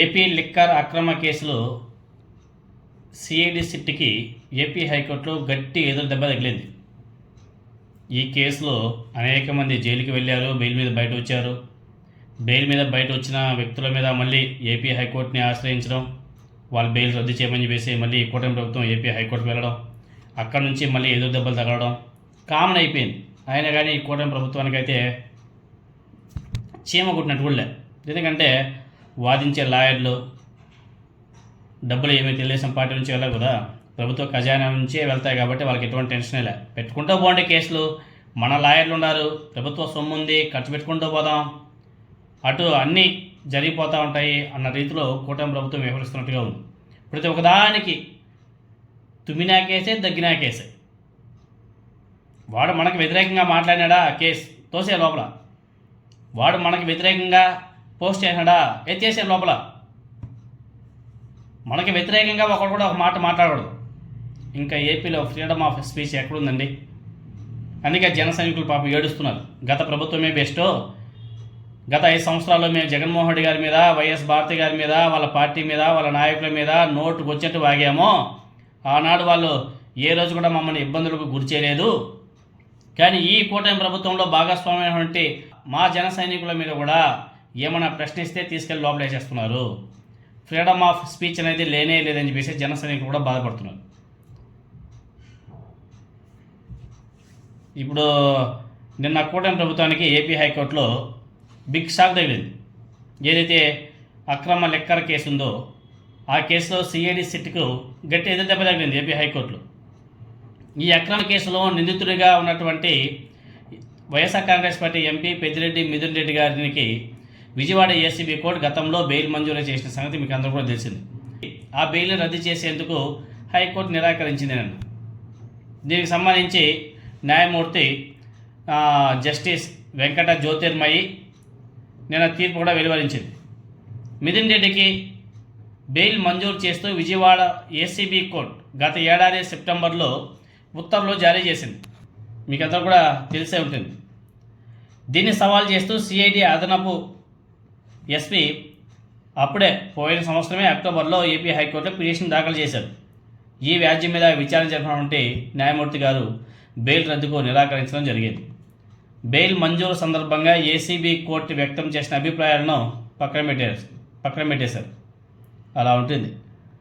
AP liquor అక్రమ కేసులో CID సిట్కి AP హైకోర్టులో గట్టి ఎదురు దెబ్బ తగిలింది. ఈ కేసులో అనేక మంది జైలుకి వెళ్ళారు, బెయిల్ మీద బయట వచ్చారు. బెయిల్ మీద బయట వచ్చిన వ్యక్తుల మీద మళ్ళీ ఏపీ హైకోర్టుని ఆశ్రయించడం, వాళ్ళ బెయిల్ రద్దు చేయమని చెప్పేసి మళ్ళీ కూటమి ప్రభుత్వం ఏపీ హైకోర్టుకు వెళ్ళడం, అక్కడ నుంచి మళ్ళీ ఎదురు దెబ్బలు తగలడం కామన్ అయిపోయింది. అయినా కానీ ఈ కూటమి ప్రభుత్వానికి అయితే చీమ కుట్టినట్టు కూడా. ఎందుకంటే వాదించే లాయర్లు డబ్బులు ఏమీ తెలుగుదేశం పార్టీ నుంచి వెళ్ళవు కదా, ప్రభుత్వ ఖజానా నుంచే వెళ్తాయి కాబట్టి వాళ్ళకి ఎటువంటి టెన్షన్ లే. పెట్టుకుంటూ పోండి కేసులు, మన లాయర్లు ఉన్నారు, ప్రభుత్వ సొమ్ము ఉంది, ఖర్చు పెట్టుకుంటూ పోదాం, అటు అన్నీ జరిగిపోతూ ఉంటాయి అన్న రీతిలో కూటమి ప్రభుత్వం వ్యవహరిస్తున్నట్టుగా ఉంది. ప్రతి ఒక్కదానికి తుమ్మినా కేసే, దగ్గినా కేసే. వాడు మనకు వ్యతిరేకంగా మాట్లాడినాడా, కేసు తోసే లోపల. వాడు మనకు వ్యతిరేకంగా పోస్ట్ చేసినాడా, ఎత్తేసే లోపల. మనకి వ్యతిరేకంగా ఒకడు కూడా ఒక మాట మాట్లాడకూడదు. ఇంకా ఏపీలో ఫ్రీడమ్ ఆఫ్ స్పీచ్ ఎక్కడుందండి? అందుకే జన సైనికులు పాపం ఏడుస్తున్నారు. గత ప్రభుత్వమే బెస్టో, గత 5 సంవత్సరాల్లో మేము జగన్మోహన్ రెడ్డి గారి మీద, వైఎస్ భారతి గారి మీద, వాళ్ళ పార్టీ మీద, వాళ్ళ నాయకుల మీద నోటుకు వచ్చేట్టు వాగామో. ఆనాడు వాళ్ళు ఏ రోజు కూడా మమ్మల్ని ఇబ్బందులకు గురి చేయలేదు. కానీ ఈ కూటమి ప్రభుత్వంలో భాగస్వామ్యమైనటువంటి మా జన సైనికుల మీద కూడా ఏమైనా ప్రశ్నిస్తే తీసుకెళ్ళి లోపల వేసేస్తున్నారు. ఫ్రీడమ్ ఆఫ్ స్పీచ్ అనేది లేనే లేదని చెప్పేసి జన సైనికులు కూడా బాధపడుతున్నారు. ఇప్పుడు నిన్న కూటమి ప్రభుత్వానికి ఏపీ హైకోర్టులో బిగ్ షాక్ తగిలింది. ఏదైతే అక్రమ లిక్కర్ కేసు ఉందో ఆ కేసులో సిఐడి సిట్కు గట్టి ఎదురు దెబ్బ తగిలింది ఏపీ హైకోర్టులో. ఈ అక్రమ కేసులో నిందితుడిగా ఉన్నటువంటి వైఎస్ఆర్ కాంగ్రెస్ పార్టీ ఎంపీ పెద్దిరెడ్డి మిథున్ రెడ్డి గారికి విజయవాడ ఏసీబీ కోర్టు గతంలో బెయిల్ మంజూరు చేసిన సంగతి మీకు అందరూ కూడా తెలిసింది. ఆ బెయిల్ని రద్దు చేసేందుకు హైకోర్టు నిరాకరించింది. నేను దీనికి సంబంధించి న్యాయమూర్తి జస్టిస్ వెంకట జ్యోతిర్మయి నిన్న తీర్పు కూడా వెలువరించింది. మిథున్ రెడ్డికి బెయిల్ మంజూరు చేస్తూ విజయవాడ ఏసీబీ కోర్టు గత ఏడాది సెప్టెంబర్లో ఉత్తర్వులు జారీ చేసింది. మీకంతా కూడా తెలిసే ఉంటుంది. దీన్ని సవాల్ చేస్తూ సిఐడి అదనపు ఎస్పీ అప్పుడే పోయిన సంవత్సరమే అక్టోబర్లో ఏపీ హైకోర్టులో పిటిషన్ దాఖలు చేశారు. ఈ వ్యాజ్యం మీద విచారణ జరిపినటువంటి న్యాయమూర్తి గారు బెయిల్ రద్దుకు నిరాకరించడం జరిగింది. బెయిల్ మంజూరు సందర్భంగా ఏసీబీ కోర్టు వ్యక్తం చేసిన అభిప్రాయాలను పక్కన పెట్టేశారు. అలా ఉంటుంది.